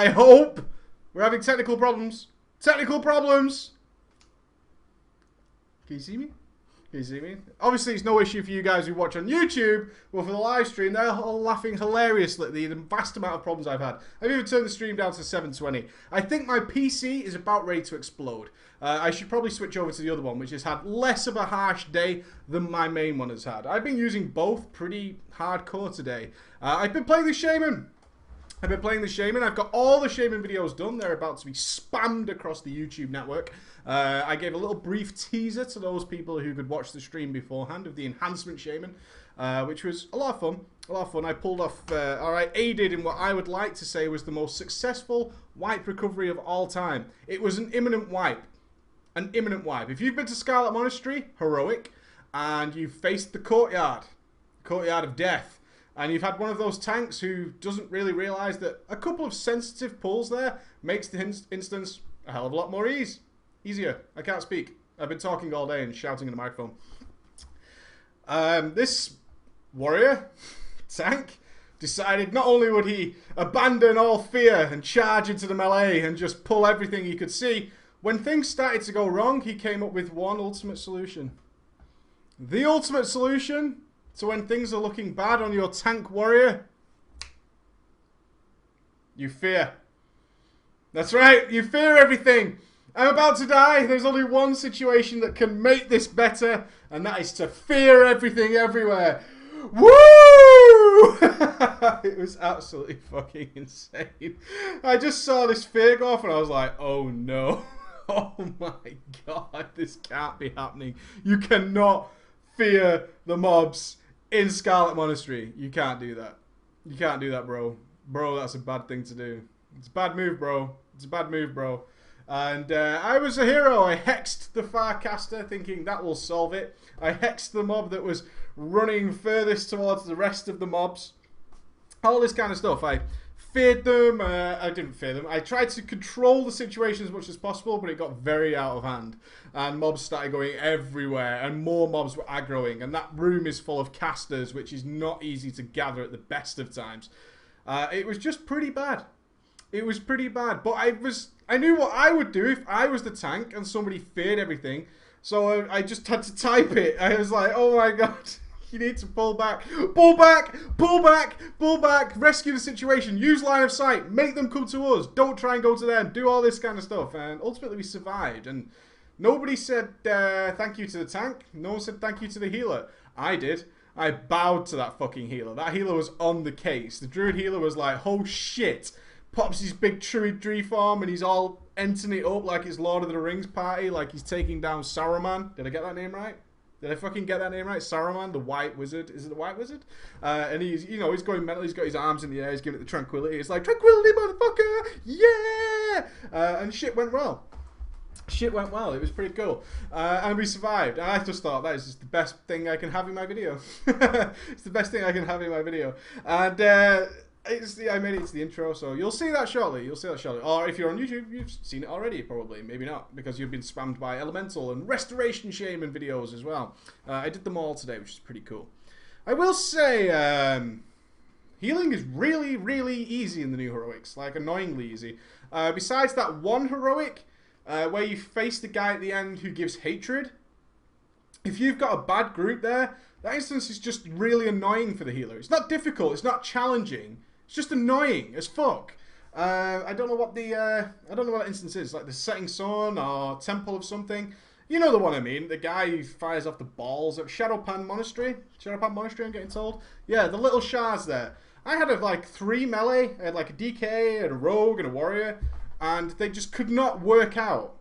I hope. We're having technical problems. Technical problems. Can you see me? Can you see me? Obviously, it's no issue for you guys who watch on YouTube, but for the live stream, they're all laughing hilariously at the vast amount of problems I've had. I've even turned the stream down to 720. I think my PC is about ready to explode. I should probably switch over to the other one, which has had less of a harsh day than my main one has had. I've been using both pretty hardcore today. I've been playing the Shaman. I've got all the Shaman videos done. They're about to be spammed across the YouTube network. I gave a little brief teaser to those people who could watch the stream beforehand of the Enhancement Shaman, which was a lot of fun. A lot of fun. I pulled off, or I aided in what I would like to say was the most successful wipe recovery of all time. It was an imminent wipe. An imminent wipe. If you've been to Scarlet Monastery, heroic, and you've faced the courtyard of death, and you've had one of those tanks who doesn't really realise that a couple of sensitive pulls there makes the instance a hell of a lot more easier. I can't speak. I've been talking all day and shouting in the microphone. This warrior tank decided not only would he abandon all fear and charge into the melee and just pull everything he could see, when things started to go wrong, he came up with one ultimate solution. The ultimate solution to when things are looking bad on your tank warrior, you fear. That's right, you fear everything. I'm about to die. There's only one situation that can make this better, and that is to fear everything everywhere. Woo! It was absolutely fucking insane. I just saw this fear go off and I was like, oh no. Oh my god, this can't be happening. You cannot fear the mobs in Scarlet Monastery. You can't do that. You can't do that, bro. Bro, that's a bad thing to do. It's a bad move, bro. It's a bad move, bro. And I was a hero. I hexed the Farcaster thinking that will solve it. I hexed the mob that was running furthest towards the rest of the mobs. All this kind of stuff. I feared them. I didn't fear them. I tried to control the situation as much as possible, but it got very out of hand. And mobs started going everywhere, and more mobs were aggroing. And that room is full of casters, which is not easy to gather at the best of times. It was just pretty bad. It was pretty bad. But I knew what I would do if I was the tank and somebody feared everything. So I just had to type it. I was like, oh my god. You need to pull back. Pull back! Pull back! Pull back! Rescue the situation. Use line of sight. Make them come to us. Don't try and go to them. Do all this kind of stuff. And ultimately we survived. And nobody said thank you to the tank. No one said thank you to the healer. I did. I bowed to that fucking healer. That healer was on the case. The druid healer was like, oh shit. Pops his big druid form and he's all entering it up like it's Lord of the Rings party. Like he's taking down Saruman. Did I get that name right? Did I fucking get that name right? Saruman, the White Wizard. Is it the White Wizard? And he's, you know, he's going mental. He's got his arms in the air. He's giving it the tranquility. It's like, tranquility, motherfucker! Yeah! And shit went well. Shit went well. It was pretty cool. And we survived. And I just thought, that is just the best thing I can have in my video. It's the best thing I can have in my video. And I made it to the intro, so you'll see that shortly. You'll see that shortly. Or if you're on YouTube, you've seen it already, probably. Maybe not, because you've been spammed by Elemental and Restoration Shaman videos as well. I did them all today, which is pretty cool. I will say, healing is really, really easy in the new heroics. Like, annoyingly easy. Besides that one heroic, where you face the guy at the end who gives hatred, if you've got a bad group there, that instance is just really annoying for the healer. It's not difficult, it's not challenging. It's just annoying as fuck. I don't know what that instance is, like the Setting Sun or Temple of something. You know the one I mean, the guy who fires off the balls at Shadowpan Monastery. Shadowpan Monastery, I'm getting told. Yeah, the little shards there. I had like 3 melee, I had like a DK and a rogue and a warrior, and they just could not work out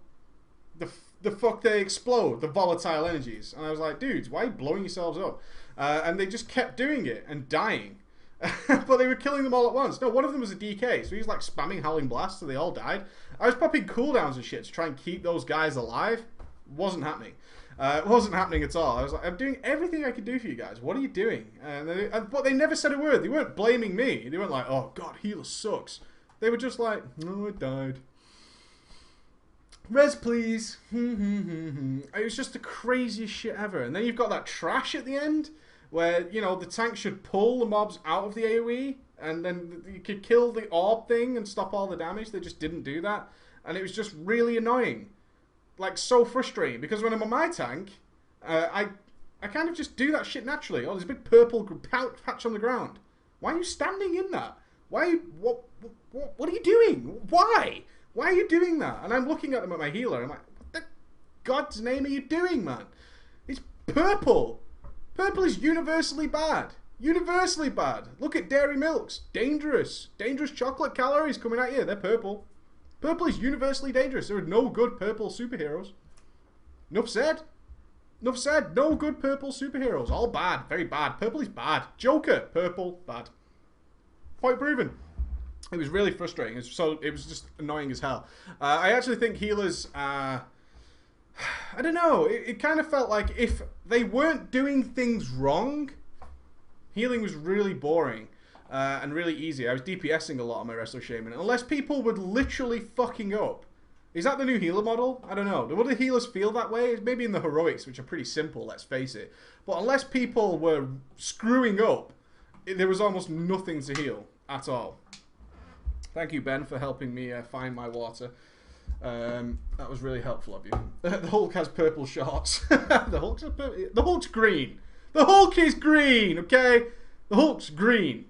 the fuck they explode, the volatile energies. And I was like, dudes, why are you blowing yourselves up? And they just kept doing it and dying. But they were killing them all at once. No, one of them was a DK, so he was like spamming Howling Blast, so they all died. I was popping cooldowns and shit to try and keep those guys alive. Wasn't happening. It wasn't happening at all. I was like, I'm doing everything I could do for you guys. What are you doing? But they never said a word. They weren't blaming me. They weren't like, oh god, healer sucks. They were just like, no, I died. Res, please. It was just the craziest shit ever. And then you've got that trash at the end, where, you know, the tank should pull the mobs out of the AoE And then you could kill the orb thing and stop all the damage. They just didn't do that. And it was just really annoying. Like, so frustrating. Because when I'm on my tank, I kind of just do that shit naturally. Oh, there's a big purple patch on the ground. Why are you standing in that? Why are you... What are you doing? Why? Why are you doing that? And I'm looking at them at my healer. I'm like, what the God's name are you doing, man? It's purple. Purple is universally bad. Universally bad. Look at dairy milks. Dangerous. Dangerous chocolate calories coming at you. They're purple. Purple is universally dangerous. There are no good purple superheroes. Enough said. Enough said. No good purple superheroes. All bad. Very bad. Purple is bad. Joker. Purple. Bad. Point proven. It was really frustrating. It was just annoying as hell. I actually think healers... I don't know. It kind of felt like if they weren't doing things wrong, healing was really boring and really easy. I was DPSing a lot on my Wrestler Shaman. Unless people were literally fucking up. Is that the new healer model? I don't know. Would the healers feel that way? Maybe in the heroics, which are pretty simple, let's face it. But unless people were screwing up, there was almost nothing to heal at all. Thank you, Ben, for helping me find my water. That was really helpful of you. The Hulk has purple shorts. The Hulk's green. The Hulk is green, okay? The Hulk's green.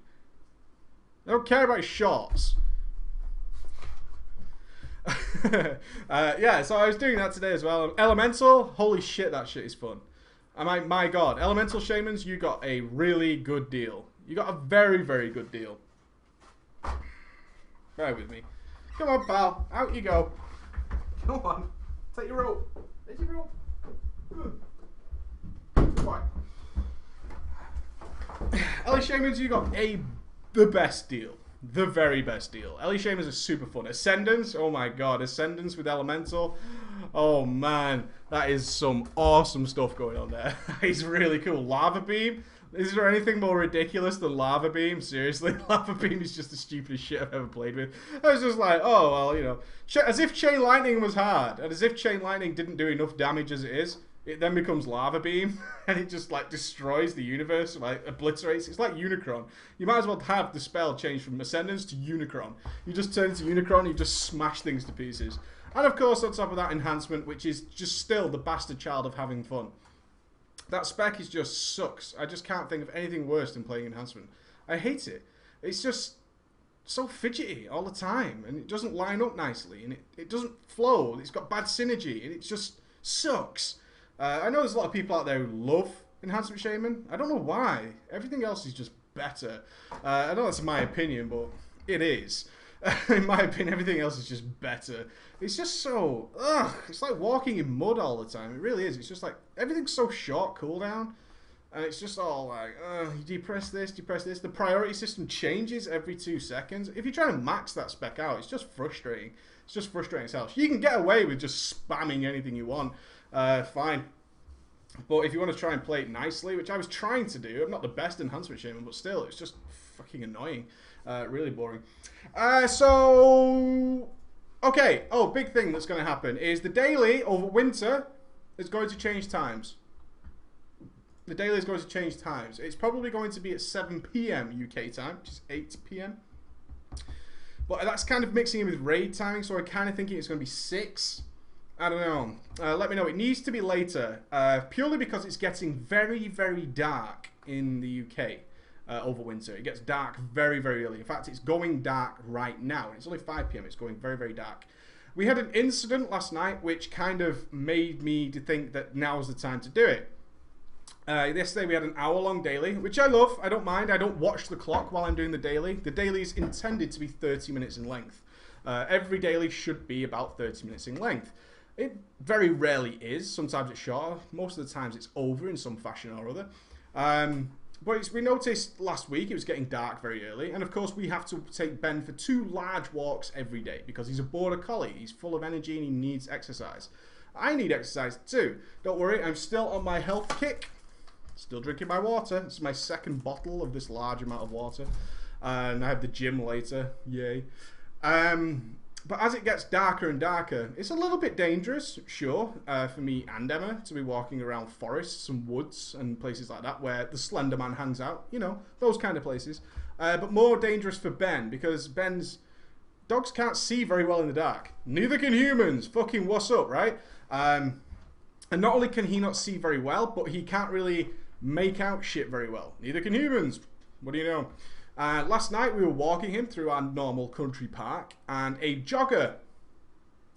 I don't care about his shorts. Yeah, so I was doing that today as well. Elemental, holy shit, that shit is fun. My God, Elemental Shamans, you got a really good deal. You got a very, very good deal. Bear with me. Come on, pal. Out you go. Come on. Take your rope. Take your rope. Good. Fine. Ellie Shamans, you got the best deal. The very best deal. Ellie Shamans are super fun. Ascendance, oh my God. Ascendance with Elemental. Oh man. That is some awesome stuff going on there. It's really cool. Lava Beam. Is there anything more ridiculous than Lava Beam? Seriously, Lava Beam is just the stupidest shit I've ever played with. I was just like, oh, well, you know. As if Chain Lightning was hard. And as if Chain Lightning didn't do enough damage as it is. It then becomes Lava Beam. And it just, like, destroys the universe. Like, obliterates. It's like Unicron. You might as well have the spell change from Ascendance to Unicron. You just turn into Unicron, you just smash things to pieces. And, of course, on top of that, Enhancement, which is just still the bastard child of having fun. That spec is just sucks. I just can't think of anything worse than playing Enhancement. I hate it. It's just so fidgety all the time. And it doesn't line up nicely. And it doesn't flow. It's got bad synergy. And it just sucks. I know there's a lot of people out there who love Enhancement Shaman. I don't know why. Everything else is just better. I know that's my opinion, but it is. In my opinion, everything else is just better. It's just so... Ugh, it's like walking in mud all the time. It really is. It's just like... Everything's so short cooldown. And it's just all like... you depress this, depress this. The priority system changes every 2 seconds. If you're trying to max that spec out, it's just frustrating. It's just frustrating as hell. You can get away with just spamming anything you want. Fine. But if you want to try and play it nicely, which I was trying to do... I'm not the best Enhancement Shaman, but still, it's just fucking annoying. Really boring. Okay. Oh, big thing that's going to happen is the daily over winter is going to change times. The daily is going to change times. It's probably going to be at 7 PM UK time, which is 8 PM. But that's kind of mixing in with raid timing, so I'm kind of thinking it's going to be 6. I don't know. Let me know. It needs to be later, purely because it's getting very, very dark in the UK. Over winter. It gets dark very, very early. In fact, it's going dark right now. It's only 5 PM. It's going very, very dark. We had an incident last night which kind of made me to think that now's the time to do it. Yesterday we had an hour-long daily, which I love. I don't mind. I don't watch the clock while I'm doing the daily. The daily is intended to be 30 minutes in length. Every daily should be about 30 minutes in length. It very rarely is. Sometimes it's shorter. Most of the times it's over in some fashion or other. But we noticed last week it was getting dark very early. And of course we have to take Ben for 2 large walks every day because he's a border collie. He's full of energy and he needs exercise. I need exercise too. Don't worry, I'm still on my health kick. Still drinking my water. This is my 2nd bottle of this large amount of water. And I have the gym later. Yay. But as it gets darker and darker, it's a little bit dangerous, sure, for me and Emma to be walking around forests and woods and places like that where the Slender Man hangs out, you know, those kind of places. But more dangerous for Ben, because dogs can't see very well in the dark. Neither can humans. Fucking what's up, right? And not only can he not see very well, but he can't really make out shit very well. Neither can humans. What do you know? Last night we were walking him through our normal country park, and a jogger,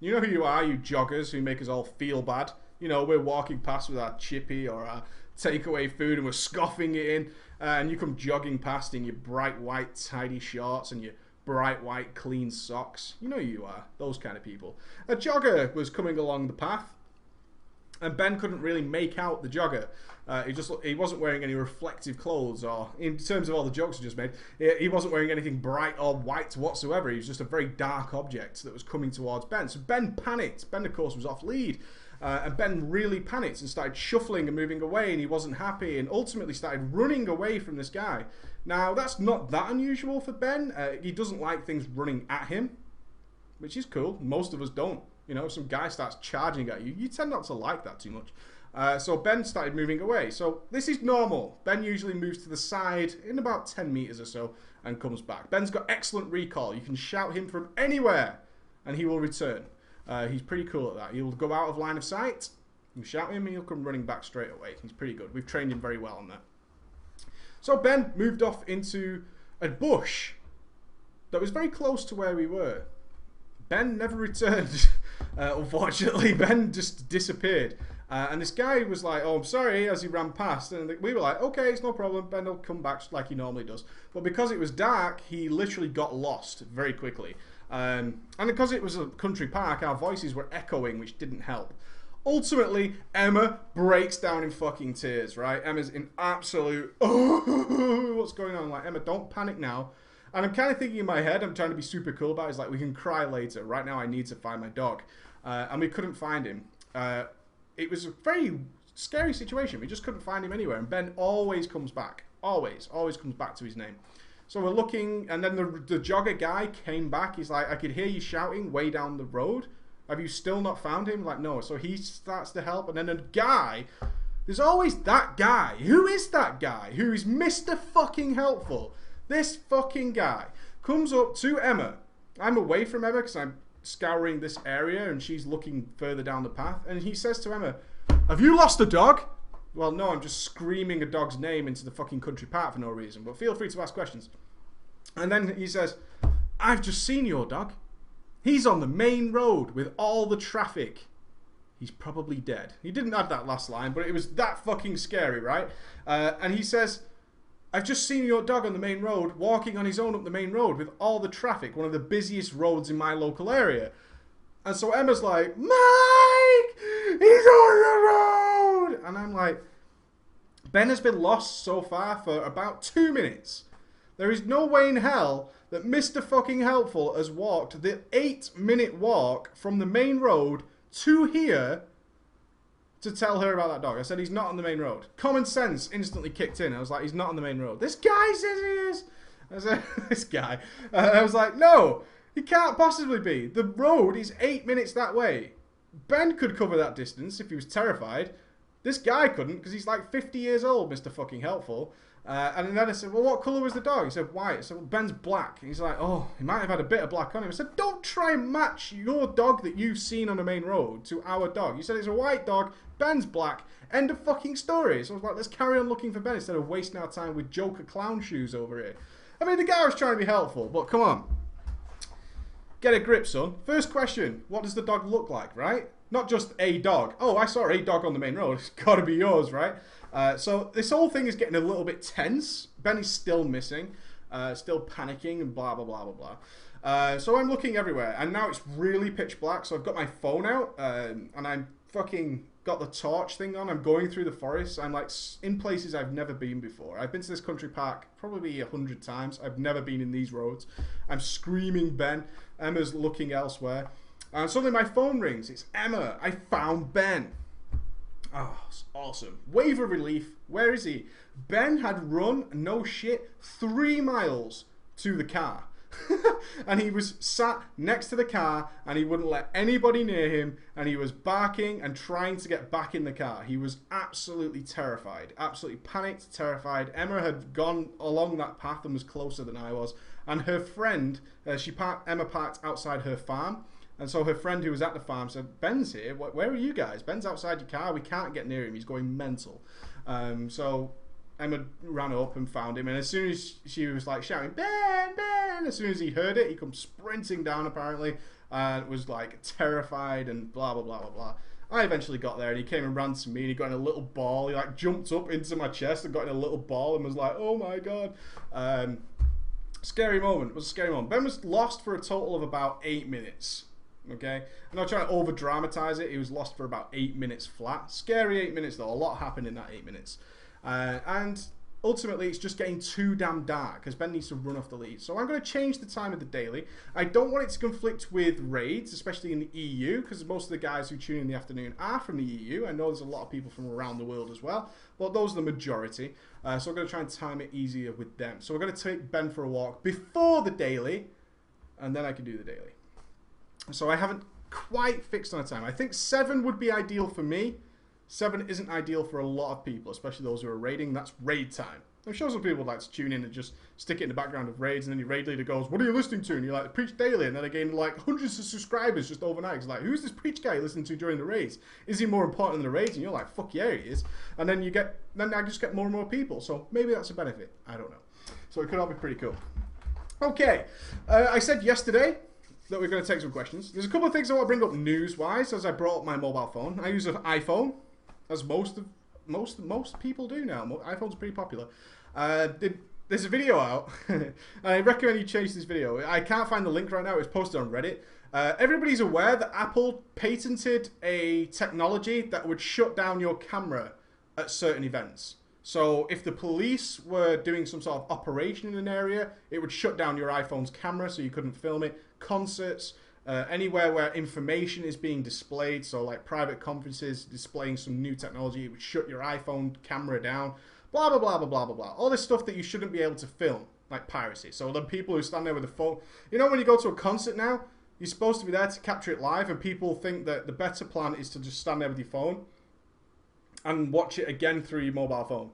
you know who you are, you joggers who make us all feel bad. You know, we're walking past with our chippy or our takeaway food and we're scoffing it in, and you come jogging past in your bright white tidy shorts and your bright white clean socks. You know who you are, those kind of people. A jogger was coming along the path, and Ben couldn't really make out the jogger. He wasn't wearing any reflective clothes, or in terms of all the jokes I just made, he wasn't wearing anything bright or white whatsoever. He was just a very dark object that was coming towards Ben. So Ben panicked. Ben, of course, was off lead. And Ben really panicked and started shuffling and moving away, and he wasn't happy, and ultimately started running away from this guy. Now, that's not that unusual for Ben. He doesn't like things running at him, which is cool. Most of us don't. You know, if some guy starts charging at you, you tend not to like that too much. So Ben started moving away. So this is normal. Ben usually moves to the side in about 10 meters or so and comes back. Ben's got excellent recall. You can shout him from anywhere and he will return. He's pretty cool at that. He'll go out of line of sight, you shout him, and he'll come running back straight away. He's pretty good. We've trained him very well on that. So Ben moved off into a bush that was very close to where we were. Ben never returned. Unfortunately, Ben just disappeared. And this guy was like, oh, I'm sorry, as he ran past. And we were like, okay, it's no problem. Ben will come back like he normally does. But because it was dark, he literally got lost very quickly. And because it was a country park, our voices were echoing, which didn't help. Ultimately, Emma breaks down in fucking tears, right? Emma's in absolute, oh, what's going on? Like, Emma, don't panic now. And I'm kind of thinking in my head, I'm trying to be super cool about it. It's like, we can cry later. Right now, I need to find my dog. And we couldn't find him. It was a very scary situation. We just couldn't find him anywhere. And Ben always comes back. Always comes back to his name. So we're looking, and then the jogger guy came back. He's like, I could hear you shouting way down the road. Have you still not found him? Like, no. So he starts to help. And then a guy, there's always that guy. Who is that guy? Who is Mr. fucking helpful? This fucking guy comes up to Emma. I'm away from Emma because I'm scouring this area and she's looking further down the path. And he says to Emma, have you lost a dog? Well, no, I'm just screaming a dog's name into the fucking country park for no reason. But feel free to ask questions. And then he says, I've just seen your dog. He's on the main road with all the traffic. He's probably dead. He didn't have that last line, but it was that fucking scary, right? And he says, I've just seen your dog on the main road, walking on his own up the main road with all the traffic, one of the busiest roads in my local area. And so Emma's like, Mike, he's on the road. And I'm like, Ben has been lost so far for about 2 minutes. There is no way in hell that Mr. fucking Helpful has walked the 8-minute walk from the main road to here to tell her about that dog. I said, he's not on the main road. Common sense instantly kicked in. I was like, he's not on the main road. This guy says he is. I said, this guy. I was like, no, he can't possibly be. The road is 8 minutes that way. Ben could cover that distance if he was terrified. This guy couldn't because he's like 50 years old, Mr. fucking Helpful. And then I said, well, what colour was the dog? He said, white. I said, well, Ben's black. He's like, oh, he might have had a bit of black on him. I said, don't try and match your dog that you've seen on the main road to our dog. You said it's a white dog, Ben's black, end of fucking story. So I was like, let's carry on looking for Ben instead of wasting our time with Joker clown shoes over here. I mean, the guy was trying to be helpful, but come on. Get a grip, son. First question, what does the dog look like, right? Not just a dog. Oh, I saw a dog on the main road. It's got to be yours, right? So this whole thing is getting a little bit tense. Ben is still missing, still panicking and blah, blah, blah, blah, blah. So I'm looking everywhere. And now it's really pitch black. So I've got my phone out and I'm fucking got the torch thing on. I'm going through the forest. I'm like in places I've never been before. I've been to this country park probably 100 times. I've never been in these roads. I'm screaming Ben. Emma's looking elsewhere. And suddenly my phone rings. It's Emma. I found Ben. Oh, it's awesome. Wave of relief. Where is he? Ben had run, no shit, 3 miles to the car. And he was sat next to the car and he wouldn't let anybody near him, and he was barking and trying to get back in the car. He was absolutely terrified, absolutely panicked, terrified. Emma had gone along that path and was closer than I was, and her friend, Emma parked outside her farm, and so her friend who was at the farm said, "Ben's here, where are you guys? Ben's outside your car, we can't get near him, he's going mental." So Emma ran up and found him, and as soon as she was like shouting, "Ben, Ben," as soon as he heard it, he comes sprinting down apparently, and was like terrified and blah, blah, blah, blah, blah. I eventually got there, and he came and ran to me, and he got in a little ball. He like jumped up into my chest and got in a little ball and was like, "Oh my God." Scary moment. It was a scary moment. Ben was lost for a total of about 8 minutes. Okay, I'm not trying to over dramatize it. He was lost for about 8 minutes flat. Scary 8 minutes though. A lot happened in that 8 minutes. And ultimately, it's just getting too damn dark because Ben needs to run off the lead. So I'm going to change the time of the daily. I don't want it to conflict with raids, especially in the EU, because most of the guys who tune in the afternoon are from the EU. I know there's a lot of people from around the world as well, but those are the majority. So I'm going to try and time it easier with them. So we're going to take Ben for a walk before the daily, and then I can do the daily. So I haven't quite fixed on a time. I think 7 would be ideal for me. 7 isn't ideal for a lot of people, especially those who are raiding. That's raid time. I'm sure some people would like to tune in and just stick it in the background of raids, and then your raid leader goes, "What are you listening to?" And you're like, "Preach Daily," and then again, like hundreds of subscribers just overnight. It's like, who's this Preach guy listening to during the raids? Is he more important than the raids? And you're like, fuck yeah, he is. And then I just get more and more people. So maybe that's a benefit. I don't know. So it could all be pretty cool. Okay, I said yesterday that we're going to take some questions. There's a couple of things I want to bring up news-wise as I brought up my mobile phone. I use an iPhone, as most people do now. iPhone's pretty popular. There's a video out, and I recommend you chase this video. I can't find the link right now. It was posted on Reddit. Everybody's aware that Apple patented a technology that would shut down your camera at certain events. So if the police were doing some sort of operation in an area, it would shut down your iPhone's camera so you couldn't film it. Concerts, anywhere where information is being displayed, so like private conferences displaying some new technology, it would shut your iPhone camera down. Blah, blah, blah, blah, blah, blah, blah. All this stuff that you shouldn't be able to film, like piracy. So the people who stand there with a phone, you know when you go to a concert now, you're supposed to be there to capture it live, and people think that the better plan is to just stand there with your phone and watch it again through your mobile phone.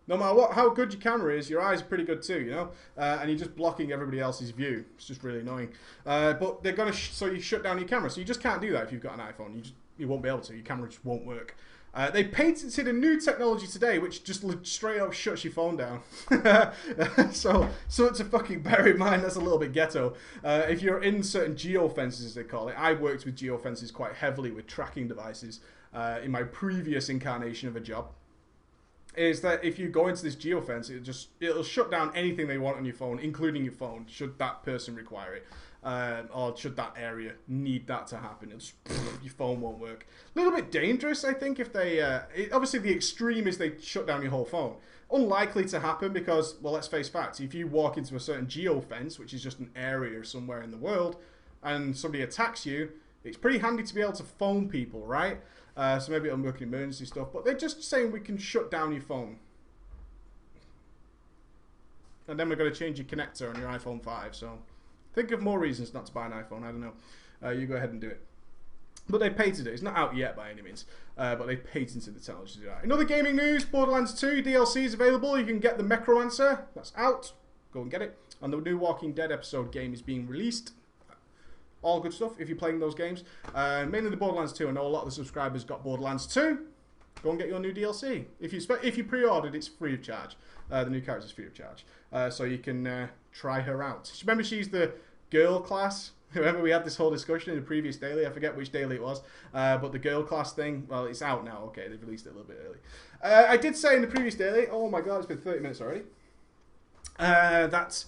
No matter how good your camera is, your eyes are pretty good too, you know? And you're just blocking everybody else's view. It's just really annoying. But they're going to, so you shut down your camera. So you just can't do that if you've got an iPhone. You won't be able to. Your camera just won't work. They patented a new technology today which just straight up shuts your phone down. so to fucking bear in mind, that's a little bit ghetto. If you're in certain geofences, as they call it, I worked with geofences quite heavily with tracking devices in my previous incarnation of a job. Is that if you go into this geofence, it'll shut down anything they want on your phone, including your phone, should that person require it. Or should that area need that to happen. Your phone won't work. A little bit dangerous, I think, if they... obviously, the extreme is they shut down your whole phone. Unlikely to happen because, well, let's face facts. If you walk into a certain geofence, which is just an area somewhere in the world, and somebody attacks you, it's pretty handy to be able to phone people, right? So maybe it'll work in emergency stuff. But they're just saying we can shut down your phone. And then we're going to change your connector on your iPhone 5, so... Think of more reasons not to buy an iPhone. I don't know. You go ahead and do it. But they patented it. It's not out yet by any means. But they patented the technology to do that. In other gaming news, Borderlands 2 DLC is available. You can get the Necromancer. That's out. Go and get it. And the new Walking Dead episode game is being released. All good stuff if you're playing those games. Mainly the Borderlands 2. I know a lot of the subscribers got Borderlands 2. Go and get your new DLC. If you pre-ordered, it's free of charge. The new character's free of charge. So you can try her out. Remember, she's the girl class. Remember, we had this whole discussion in the previous daily. I forget which daily it was. But the girl class thing, well, it's out now. Okay, they've released it a little bit early. I did say in the previous daily, oh my god, it's been 30 minutes already, that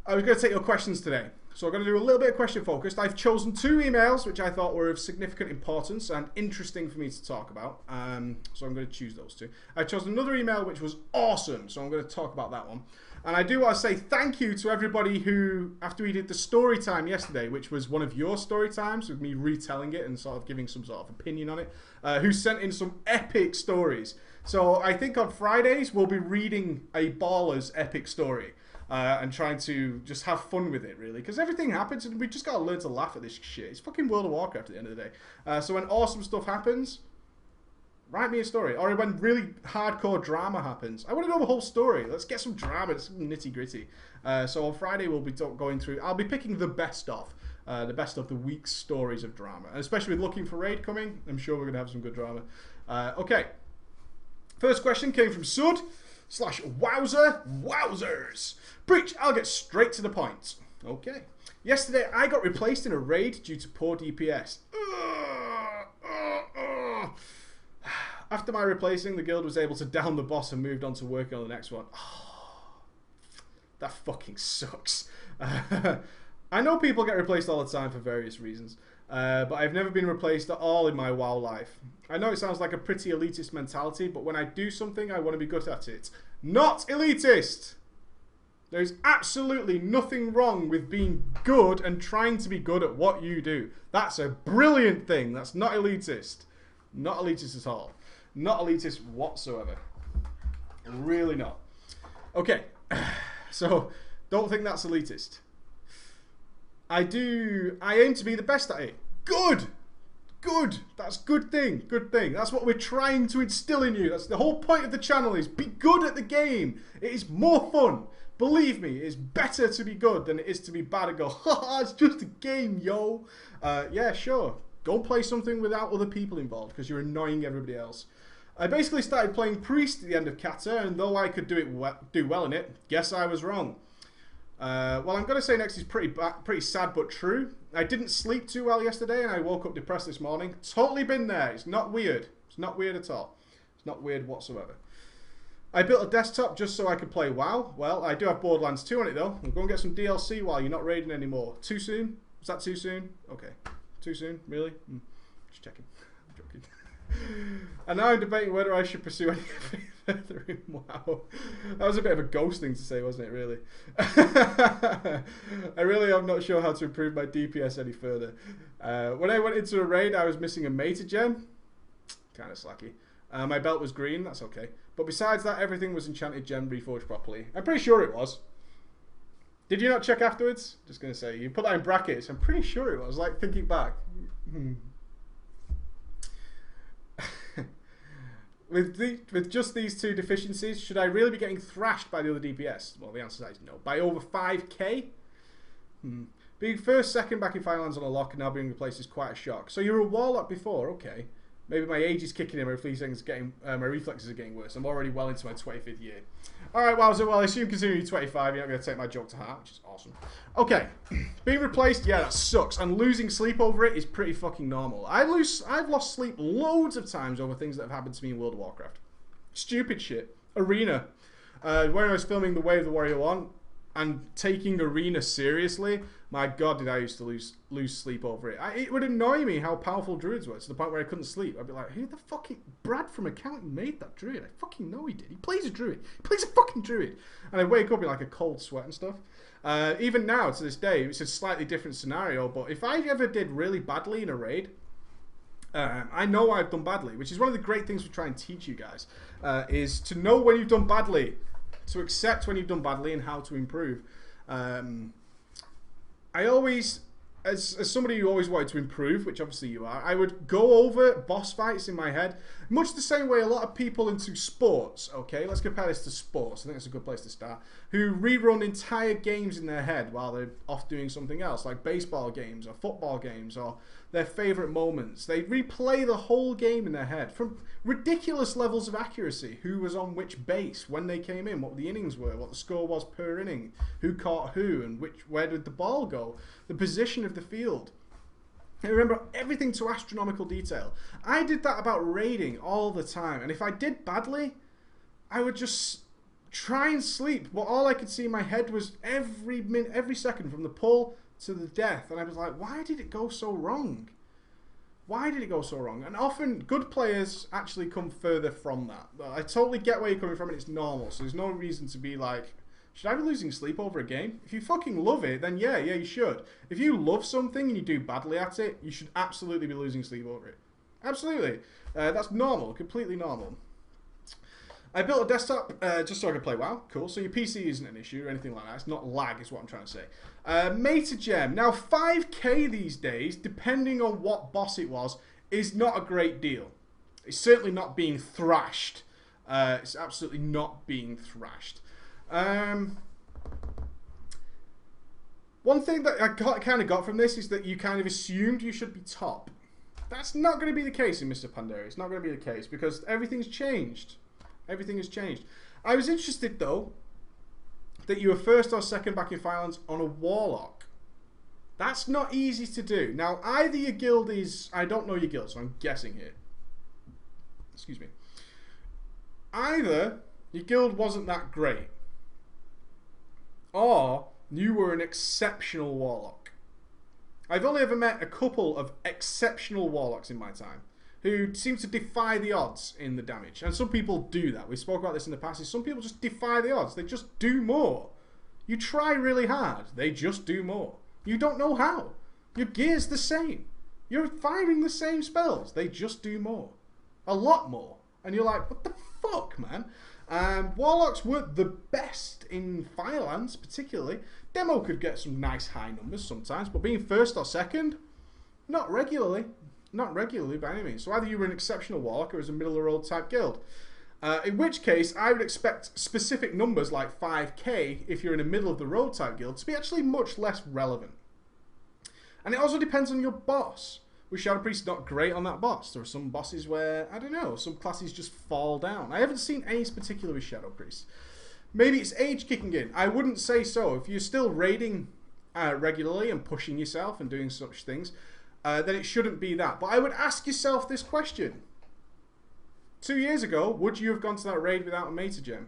I was going to take your questions today. So I'm going to do a little bit of question focused. I've chosen 2 emails which I thought were of significant importance and interesting for me to talk about. So I'm going to choose those 2. I've chosen another email which was awesome, so I'm going to talk about that one. And I do want to say thank you to everybody who, after we did the story time yesterday, which was one of your story times with me retelling it and sort of giving some sort of opinion on it, who sent in some epic stories. So I think on Fridays we'll be reading a baller's epic story. and trying to just have fun with it, really. Because everything happens, and we just got to learn to laugh at this shit. It's fucking World of Warcraft at the end of the day. So when awesome stuff happens, write me a story. Or when really hardcore drama happens, I want to know the whole story. Let's get some drama, some nitty gritty. So on Friday we'll be going through. I'll be picking the best of the week's stories of drama, and especially with looking for raid coming. I'm sure we're gonna have some good drama. Okay. First question came from Sud/Wowzers. Preach. I'll get straight to the point. Okay. Yesterday I got replaced in a raid due to poor DPS. After my replacing, the guild was able to down the boss and moved on to working on the next one. Oh, that fucking sucks. I know people get replaced all the time for various reasons, but I've never been replaced at all in my WoW life. I know it sounds like a pretty elitist mentality, but when I do something, I want to be good at it. Not elitist! There's absolutely nothing wrong with being good and trying to be good at what you do. That's a brilliant thing. That's not elitist. Not elitist at all. Not elitist whatsoever. Really not. Okay, so don't think that's elitist. I aim to be the best at it. Good! Good! That's good thing. Good thing. That's what we're trying to instill in you. That's the whole point of the channel, is be good at the game. It is more fun. Believe me, it's better to be good than it is to be bad and go, haha, it's just a game, yo. Yeah, sure. Go play something without other people involved because you're annoying everybody else. I basically started playing Priest at the end of Kata, and though I could do well in it, guess I was wrong. Well, I'm going to say next is pretty sad but true. I didn't sleep too well yesterday, and I woke up depressed this morning. Totally been there. It's not weird. It's not weird at all. It's not weird whatsoever. I built a desktop just so I could play WoW. Well, I do have Borderlands 2 on it, though. We'll go and get some DLC while you're not raiding anymore. Too soon? Was that too soon? Okay. Too soon? Really? Just checking. I'm joking. And now I'm debating whether I should pursue any further in WoW. That was a bit of a ghost thing to say, wasn't it, really? I really am not sure how to improve my DPS any further. When I went into a raid, I was missing a meta gem. Kind of slacky. My belt was green, that's okay. But besides that, everything was enchanted gem reforged properly. I'm pretty sure it was. Did you not check afterwards? Just going to say, you put that in brackets. I'm pretty sure it was, like, thinking back. With just these two deficiencies, should I really be getting thrashed by the other DPS? Well, the answer to that is no. By over 5k? Being first, second back in Firelands on a lock and now being replaced is quite a shock. So you were a warlock before, okay. Maybe my age is kicking in, my reflexes are getting worse. I'm already well into my 25th year. Alright, well, I assume considering you're 25, you're not going to take my joke to heart, which is awesome. Okay, being replaced, yeah, that sucks. And losing sleep over it is pretty fucking normal. I've lost sleep loads of times over things that have happened to me in World of Warcraft. Stupid shit. Arena. When I was filming The Way of the Warrior 1, and taking Arena seriously, my god, did I used to lose sleep over it. It would annoy me how powerful druids were, to the point where I couldn't sleep. I'd be like, who the fucking... Brad from accounting made that druid. I fucking know he did. He plays a druid. He plays a fucking druid. And I wake up in like a cold sweat and stuff. Even now, to this day, it's a slightly different scenario, but if I ever did really badly in a raid, I know I've done badly, which is one of the great things we try and teach you guys, is to know when you've done badly, to accept when you've done badly and how to improve. I always, as somebody who always wanted to improve, which obviously you are, I would go over boss fights in my head, much the same way a lot of people into sports, okay, let's compare this to sports, I think that's a good place to start, who rerun entire games in their head while they're off doing something else, like baseball games or football games or their favourite moments. They replay the whole game in their head from ridiculous levels of accuracy. Who was on which base, when they came in, what the innings were, what the score was per inning, who caught who, and where did the ball go, the position of the field. I remember everything to astronomical detail. I did that about raiding all the time, and if I did badly, I would just try and sleep, but all I could see in my head was every second from the pull to the death, and I was like, why did it go so wrong? Why did it go so wrong? And often good players actually come further from that. I totally get where you're coming from, and it's normal, so there's no reason to be like, should I be losing sleep over a game? If you fucking love it, then yeah, you should. If you love something and you do badly at it, you should absolutely be losing sleep over it. Absolutely. That's normal, completely normal. I built a desktop just so I could play WoW. Cool. So your PC isn't an issue or anything like that. It's not lag is what I'm trying to say. Meta Gem. Now 5k these days, depending on what boss it was, is not a great deal. It's certainly not being thrashed. It's absolutely not being thrashed. One thing that I kind of got from this is that you kind of assumed you should be top. That's not going to be the case in Mr. Pandaria. It's not going to be the case because everything's changed. Everything has changed. I was interested, though, that you were first or second back in Firelands on a Warlock. That's not easy to do. Now, either your guild is... I don't know your guild, so I'm guessing here. Excuse me. Either your guild wasn't that great, or you were an exceptional Warlock. I've only ever met a couple of exceptional Warlocks in my time who seem to defy the odds in the damage. And some people do that. We spoke about this in the past. Some people just defy the odds. They just do more. You try really hard. They just do more. You don't know how. Your gear's the same. You're firing the same spells. They just do more. A lot more. And you're like, what the fuck, man? Warlocks weren't the best in Firelands, particularly. Demo could get some nice high numbers sometimes, but being first or second, not regularly. Not regularly by any means. So either you were an exceptional Warlock or as a middle-of-the-road type guild. In which case, I would expect specific numbers like 5k, if you're in a middle-of-the-road type guild, to be actually much less relevant. And it also depends on your boss. With Shadow Priest, not great on that boss. There are some bosses where, I don't know, some classes just fall down. I haven't seen any particular with Shadow Priest. Maybe it's age kicking in. I wouldn't say so. If you're still raiding regularly and pushing yourself and doing such things, then it shouldn't be that. But I would ask yourself this question. 2 years ago, would you have gone to that raid without a Meta Gem?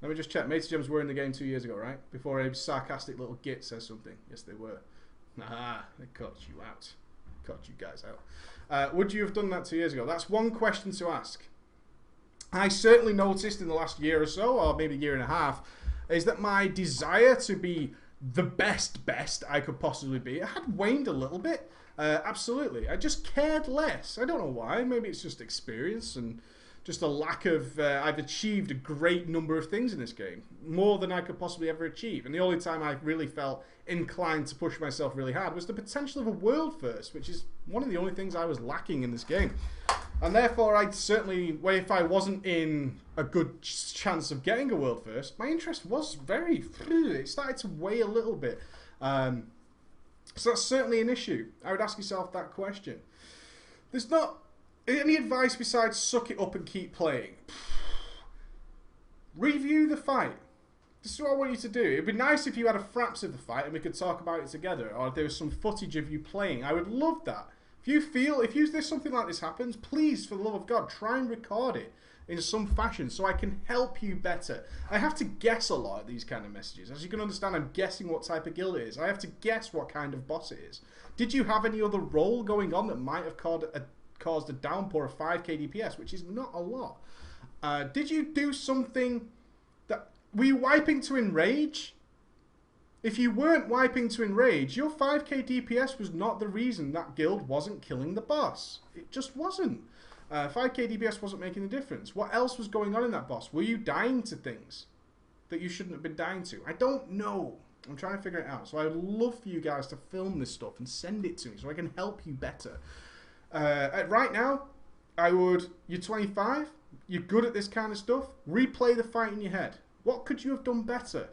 Let me just check. Meta Gems were in the game 2 years ago, right? Before a sarcastic little git says something. Yes, they were. Ah, they caught you out. Caught you guys out. Would you have done that 2 years ago? That's one question to ask. I certainly noticed in the last year or so, or maybe a year and a half, is that my desire to be the best I could possibly be, it had waned a little bit. Absolutely. I just cared less. I don't know why. Maybe it's just experience and just a lack of... I've achieved a great number of things in this game. More than I could possibly ever achieve. And the only time I really felt inclined to push myself really hard was the potential of a world first, which is one of the only things I was lacking in this game. And therefore, I'd certainly... if I wasn't in a good chance of getting a world first, my interest was very... It started to weigh a little bit. So that's certainly an issue. I would ask yourself that question. There's not any advice besides suck it up and keep playing. Review the fight. This is what I want you to do. It'd be nice if you had a fraps of the fight and we could talk about it together, or if there was some footage of you playing. I would love that. If there's something like this happens, please, for the love of God, try and record it in some fashion so I can help you better. I have to guess a lot of these kind of messages. As you can understand, I'm guessing what type of guild it is. I have to guess what kind of boss it is. Did you have any other role going on that might have caused a downpour of 5k DPS, which is not a lot? Did you do something that... Were you wiping to enrage? If you weren't wiping to enrage, your 5k DPS was not the reason that guild wasn't killing the boss. It just wasn't. 5k DPS wasn't making a difference. What else was going on in that boss? Were you dying to things that you shouldn't have been dying to? I don't know. I'm trying to figure it out. So I would love for you guys to film this stuff and send it to me so I can help you better. Right now, you're 25, you're good at this kind of stuff, replay the fight in your head. What could you have done better?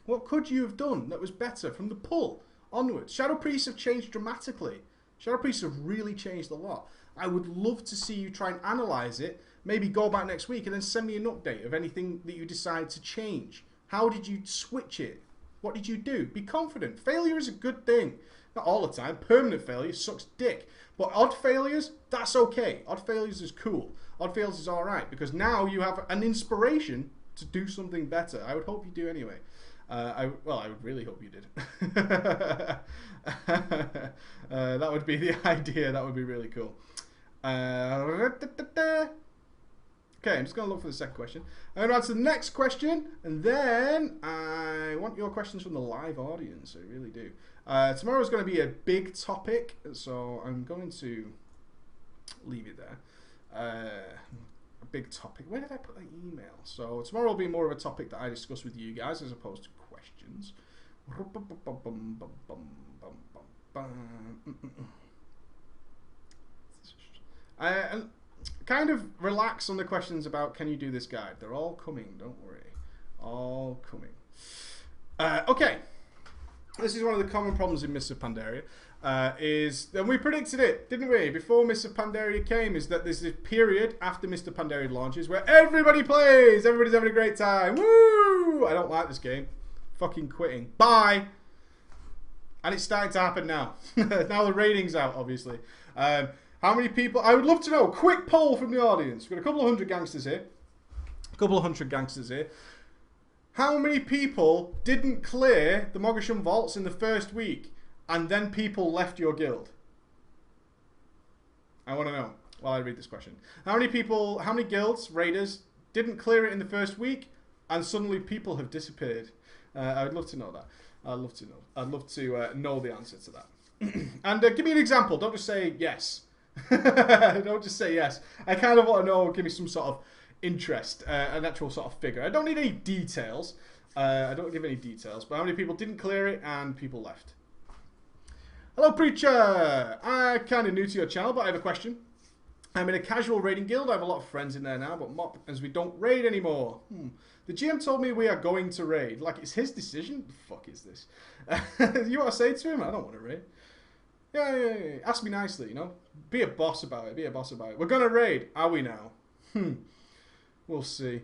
What could you have done that was better from the pull onwards? Shadow Priests have changed dramatically. Shadow Priests have really changed a lot. I would love to see you try and analyse it, maybe go back next week and then send me an update of anything that you decide to change. How did you switch it? What did you do? Be confident. Failure is a good thing. Not all the time. Permanent failure sucks dick. But odd failures, that's okay. Odd failures is cool. Odd failures is alright because now you have an inspiration to do something better. I would hope you do anyway. I would really hope you did. That would be the idea. That would be really cool. Okay, I'm just going to look for the second question. I'm going to answer the next question, and then I want your questions from the live audience. I really do. Tomorrow is going to be a big topic, so I'm going to leave it there. big topic. Where did I put the email? So tomorrow will be more of a topic that I discuss with you guys as opposed to questions. And kind of relax on the questions about can you do this guide. They're all coming, don't worry. All coming. Okay. This is one of the common problems in Mists of Pandaria. And we predicted it, didn't we? Before Mists of Pandaria came, is that there's this period after Mists of Pandaria launches where everybody plays, everybody's having a great time. Woo! I don't like this game. Fucking quitting. Bye! And it's starting to happen now. Now the rating's out, obviously. How many people? I would love to know. Quick poll from the audience. We've got a couple of hundred gangsters here. How many people didn't clear the Mogasham vaults in the first week and then people left your guild? I want to know while I read this question. How many guilds, raiders, didn't clear it in the first week and suddenly people have disappeared? I would love to know that. I'd love to know. I'd love to know the answer to that. And give me an example. Don't just say yes. Don't just say yes. I kind of want to know. Give me some sort of interest, an actual sort of figure. I don't need any details. I don't give any details. But how many people didn't clear it and people left? Hello, Preacher. I'm kind of new to your channel, but I have a question. I'm in a casual raiding guild. I have a lot of friends in there now, but mop as we don't raid anymore. The GM told me we are going to raid. Like, it's his decision? The fuck is this? You want to say to him? I don't want to raid. Yeah. Ask me nicely, you know? Be a boss about it. We're going to raid. Are we now? We'll see.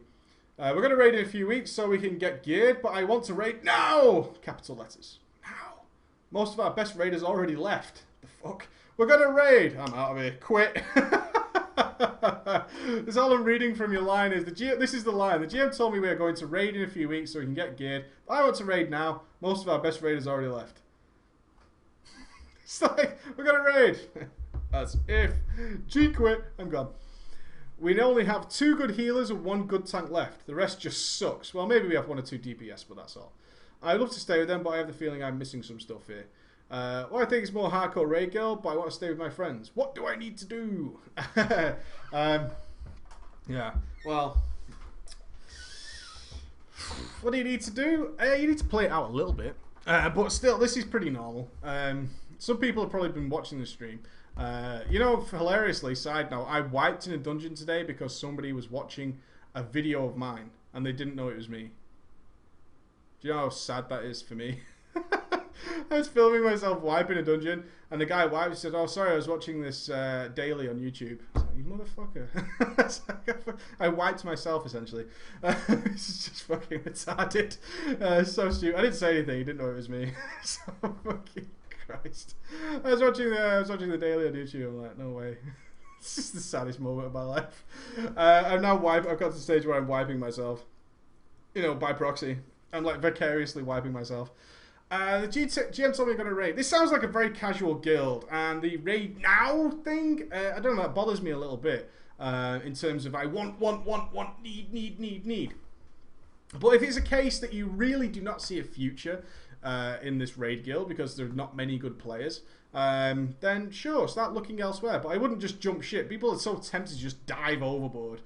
We're going to raid in a few weeks so we can get geared, but I want to raid now! Capital letters. Now. Most of our best raiders already left. The fuck? We're going to raid. I'm out of here. Quit. This all I'm reading from your line is, this is the line. The GM told me we are going to raid in a few weeks so we can get geared, but I want to raid now. Most of our best raiders already left. It's like, we're going to raid. As if. G quit. I'm gone. We only have 2 good healers and 1 good tank left. The rest just sucks. Well, maybe we have 1 or 2 DPS, but that's all. I'd love to stay with them, but I have the feeling I'm missing some stuff here. Well, I think it's more hardcore raid guild, but I want to stay with my friends. What do I need to do? Yeah, well, what do you need to do? You need to play it out a little bit. But still, this is pretty normal. Some people have probably been watching the stream. You know, hilariously, side note, I wiped in a dungeon today because somebody was watching a video of mine and they didn't know it was me. Do you know how sad that is for me? I was filming myself wiping a dungeon and the guy wiped and said, "Oh, sorry, I was watching this daily on YouTube." I was like, "You motherfucker." I wiped myself, essentially. This is just fucking retarded. So stupid. I didn't say anything. He didn't know it was me. So fucking Christ. I was watching the daily on YouTube. I'm like, no way. It's just the saddest moment of my life. I've got to the stage where I'm wiping myself. You know, by proxy. I'm like vicariously wiping myself. The GM told me I'm going to raid. This sounds like a very casual guild, and the raid now thing, I don't know, that bothers me a little bit in terms of I want, need. But if it's a case that you really do not see a future in this raid guild because there are not many good players, then sure, start looking elsewhere. But I wouldn't just jump ship. People are so tempted to just dive overboard.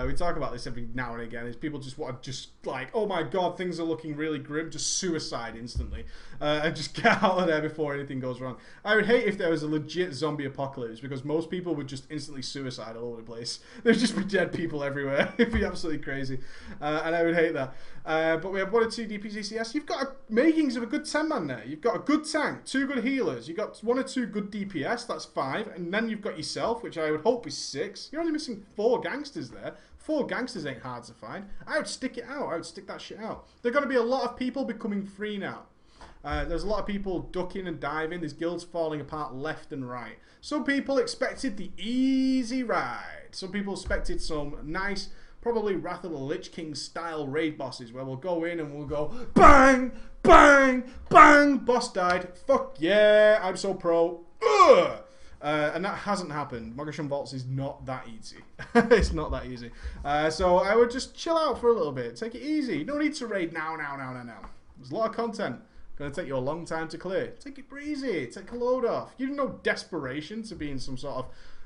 We talk about this every now and again. Is people just want to just like, oh my god, things are looking really grim, just suicide instantly, and just get out of there before anything goes wrong. I would hate if there was a legit zombie apocalypse because most people would just instantly suicide all over the place. There'd just be dead people everywhere. It'd be absolutely crazy, and I would hate that. But we have 1 or 2 DPS. You've got makings of a good 10-man there. You've got a good tank, 2 good healers. You've got 1 or 2 good DPS. That's 5, and then you've got yourself, which I would hope is 6. You're only missing 4 gangsters there. 4 gangsters ain't hard to find. I would stick it out. I would stick that shit out. There are going to be a lot of people becoming free now. There's a lot of people ducking and diving. There's guilds falling apart left and right. Some people expected the easy ride. Some people expected some nice, probably Wrath of the Lich King style raid bosses where we'll go in and we'll go bang, bang, bang. Boss died. Fuck yeah. I'm so pro. Ugh. And that hasn't happened. Mogasham Vaults is not that easy. It's not that easy. So I would just chill out for a little bit. Take it easy. No need to raid now. There's a lot of content. Going to take you a long time to clear. Take it breezy. Take a load off. You have no desperation to be in some sort of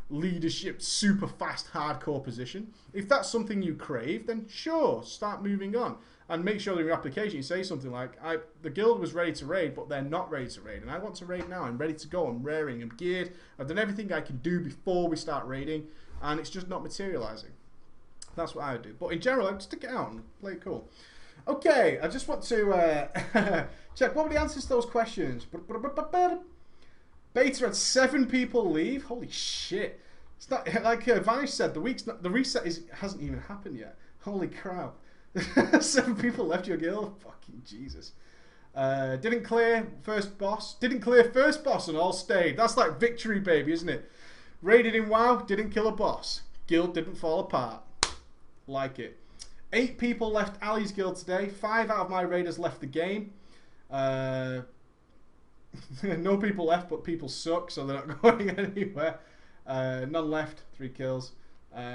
leadership, super fast, hardcore position. If that's something you crave, then sure, start moving on. And make sure in your application you say something like, the guild was ready to raid, but they're not ready to raid. And I want to raid now. I'm ready to go. I'm raring. I'm geared. I've done everything I can do before we start raiding. And it's just not materializing. That's what I would do. But in general, I'd stick it out and play it cool. Okay, I just want to check. What were the answers to those questions? Beta had 7 people leave. Holy shit. It's not, like Vanish said, the reset hasn't even happened yet. Holy crap. 7 people left your guild. Fucking Jesus. Didn't clear first boss. Didn't clear first boss and all stayed. That's like victory, baby, isn't it? Raided in WoW. Didn't kill a boss. Guild didn't fall apart. Like it. 8 people left Ali's guild today. 5 out of my raiders left the game. No people left, but people suck, so they're not going anywhere. None left. 3 kills.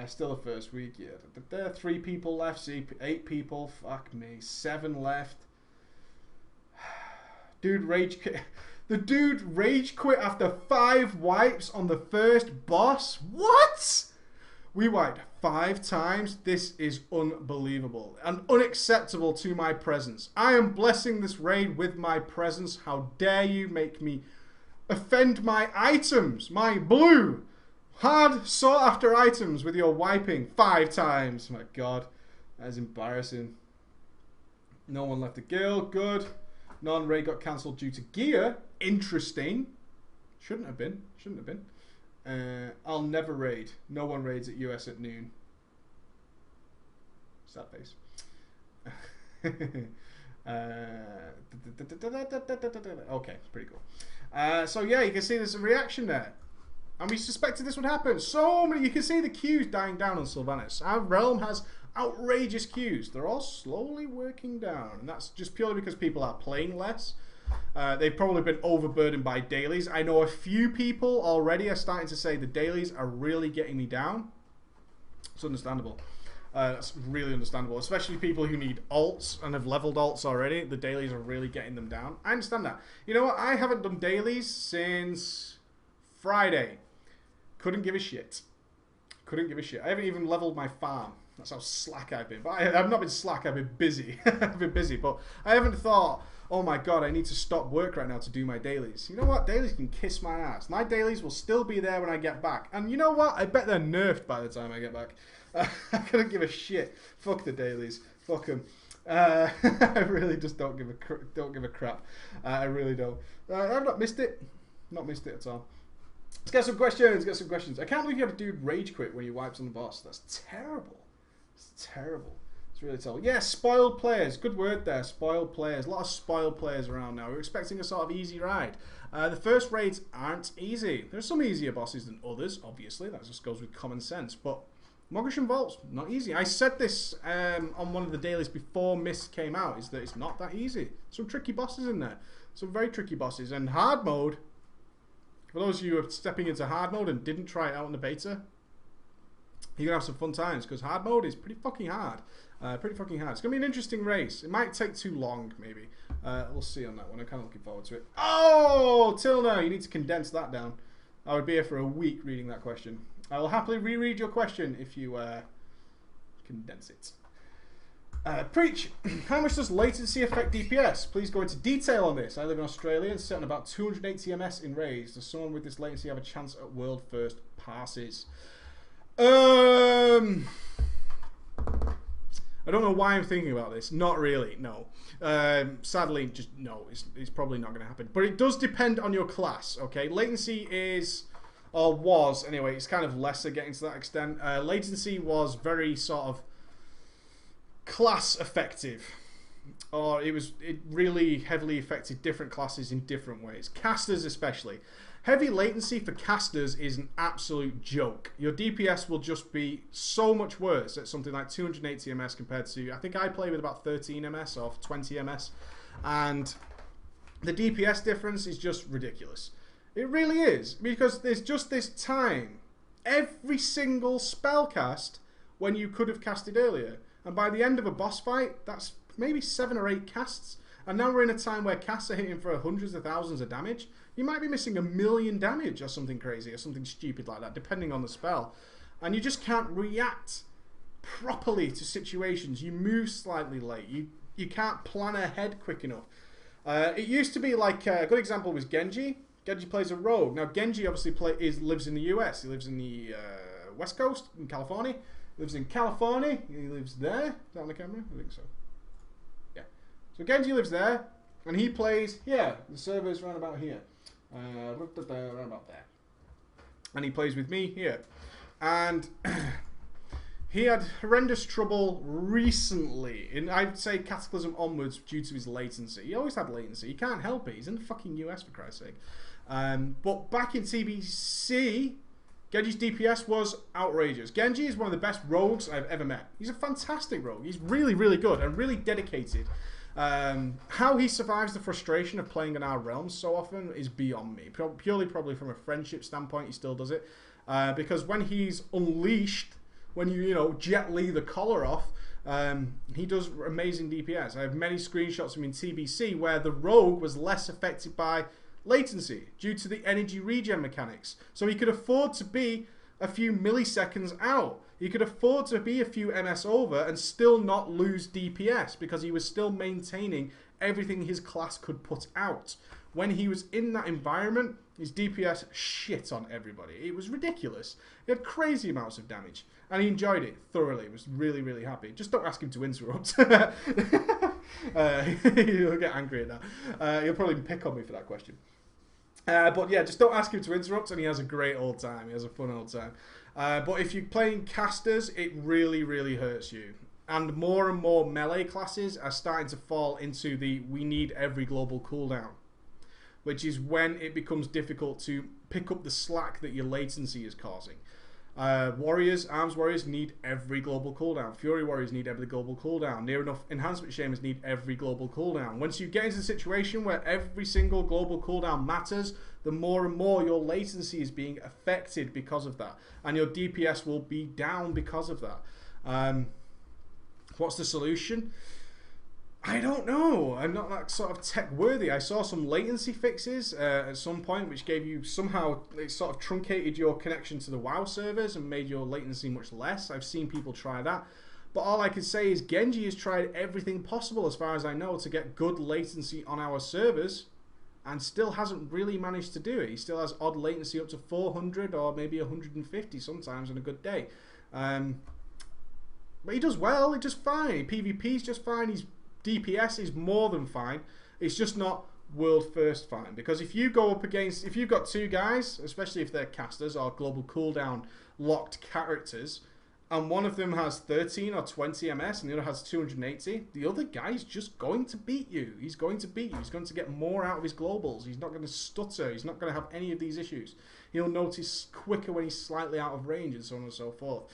Still the first week. Yeah. 3 people left. See, 8 people. Fuck me. 7 left. Dude rage quit. The dude rage quit after 5 wipes on the first boss. What? We wiped 5 times. This is unbelievable and unacceptable to my presence. I am blessing this raid with my presence. How dare you make me offend my items, my blue, hard sought after items with your wiping 5 times. My God, that is embarrassing. No one left the guild. Good. Non-raid got cancelled due to gear. Interesting. Shouldn't have been. Shouldn't have been. I'll never raid. No one raids at US at noon. Sad face. Okay, it's pretty cool. So yeah, you can see there's a reaction there. And we suspected this would happen. So many, you can see the queues dying down on Sylvanas. Our realm has outrageous queues. They're all slowly working down. And that's just purely because people are playing less. They've probably been overburdened by dailies. I know a few people already are starting to say the dailies are really getting me down. It's understandable. That's really understandable. Especially people who need alts and have leveled alts already. The dailies are really getting them down. I understand that. You know what? I haven't done dailies since Friday. Couldn't give a shit. Couldn't give a shit. I haven't even leveled my farm. That's how slack I've been. But I've not been slack. I've been busy. I've been busy. But I haven't thought, oh my God, I need to stop work right now to do my dailies. You know what? Dailies can kiss my ass. My dailies will still be there when I get back. And you know what? I bet they're nerfed by the time I get back. I couldn't give a shit. Fuck the dailies. Fuck them. I really just don't give a crap. I really don't. I've not missed it. Not missed it at all. Let's get some questions. Get some questions. I can't believe you had a dude rage quit when he wipes on the boss. That's terrible. It's terrible. It's really terrible. Yeah, spoiled players. Good word there. Spoiled players. A lot of spoiled players around now. We're expecting a sort of easy ride. The first raids aren't easy. There's some easier bosses than others, obviously. That just goes with common sense. But Mogush and Vault's not easy. I said this on one of the dailies before Mist came out, is that it's not that easy. Some tricky bosses in there. Some very tricky bosses. And hard mode, for those of you who are stepping into hard mode and didn't try it out in the beta, you're going to have some fun times, because hard mode is pretty fucking hard. Pretty fucking hard. It's going to be an interesting race. It might take too long, maybe. We'll see on that one. I'm kind of looking forward to it. Oh, Tilna, you need to condense that down. I would be here for a week reading that question. I will happily reread your question if you condense it. Preach. How much does latency affect DPS? Please go into detail on this. I live in Australia and set on about 280 ms in raids. Does someone with this latency have a chance at world first passes? I don't know why I'm thinking about this. Not really, no. Sadly, just no. It's probably not going to happen. But it does depend on your class, okay? Latency is, or was, anyway, it's kind of lesser getting to that extent. Latency was very sort of class effective. Or it really heavily affected different classes in different ways. Casters especially. Heavy latency for casters is an absolute joke. Your DPS will just be so much worse at something like 280 ms compared to, I think I play with about 13 ms or 20 ms. And the DPS difference is just ridiculous. It really is. Because there's just this time. Every single spell cast when you could have casted earlier. And by the end of a boss fight, that's maybe 7 or 8 casts. And now we're in a time where casts are hitting for hundreds of thousands of damage. You might be missing 1,000,000 damage or something crazy or something stupid like that, depending on the spell. And you just can't react properly to situations. You move slightly late. You can't plan ahead quick enough. It used to be like, a good example was Genji. Genji plays a rogue. Now, Genji obviously lives in the US. He lives in the West Coast, in California. He lives in California. He lives there. Is that on the camera? I think so. Yeah. So Genji lives there, and he plays here. The server's around about here. Around about there. And he plays with me here. And he had horrendous trouble recently, in I'd say Cataclysm onwards, due to his latency. He always had latency. He can't help it. He's in the fucking US, for Christ's sake. But back in TBC, Genji's DPS was outrageous. Genji is one of the best rogues I've ever met. He's a fantastic rogue. He's really, really good and really dedicated. How he survives the frustration of playing in our realms so often is beyond me. Purely probably from a friendship standpoint, he still does it. Because when he's unleashed, when you Jet Li the collar off, he does amazing DPS. I have many screenshots of him in TBC where the rogue was less affected by latency due to the energy regen mechanics. So he could afford to be a few milliseconds out. He could afford to be a few MS over and still not lose DPS because he was still maintaining everything his class could put out. When he was in that environment, his DPS shit on everybody. It was ridiculous. He had crazy amounts of damage. And he enjoyed it thoroughly. He was really, really happy. Just don't ask him to interrupt. He'll get angry at that. He'll probably pick on me for that question. But yeah, just don't ask him to interrupt, and he has a great old time. He has a fun old time. But if you're playing casters, it really, really hurts you. And more melee classes are starting to fall into the we need every global cooldown, which is when it becomes difficult to pick up the slack that your latency is causing. Arms warriors need every global cooldown. Fury warriors need every global cooldown. Near enough enhancement shamans need every global cooldown. Once you get into a situation where every single global cooldown matters, the more and more your latency is being affected because of that. And your DPS will be down because of that. What's the solution? I don't know. I'm not that sort of tech worthy. I saw some latency fixes at some point which gave you somehow, it sort of truncated your connection to the WoW servers and made your latency much less. I've seen people try that. But all I can say is Genji has tried everything possible as far as I know to get good latency on our servers and still hasn't really managed to do it. He still has odd latency up to 400 or maybe 150 sometimes on a good day. But he does well. He does fine. PvP is just fine. His DPS is more than fine. It's just not world first fine. Because if you go up against, if you've got two guys, especially if they're casters or global cooldown locked characters, and one of them has 13 or 20 MS and the other has 280, the other guy's just going to beat you. He's going to beat you. He's going to get more out of his globals. He's not going to stutter. He's not going to have any of these issues. He'll notice quicker when he's slightly out of range and so on and so forth.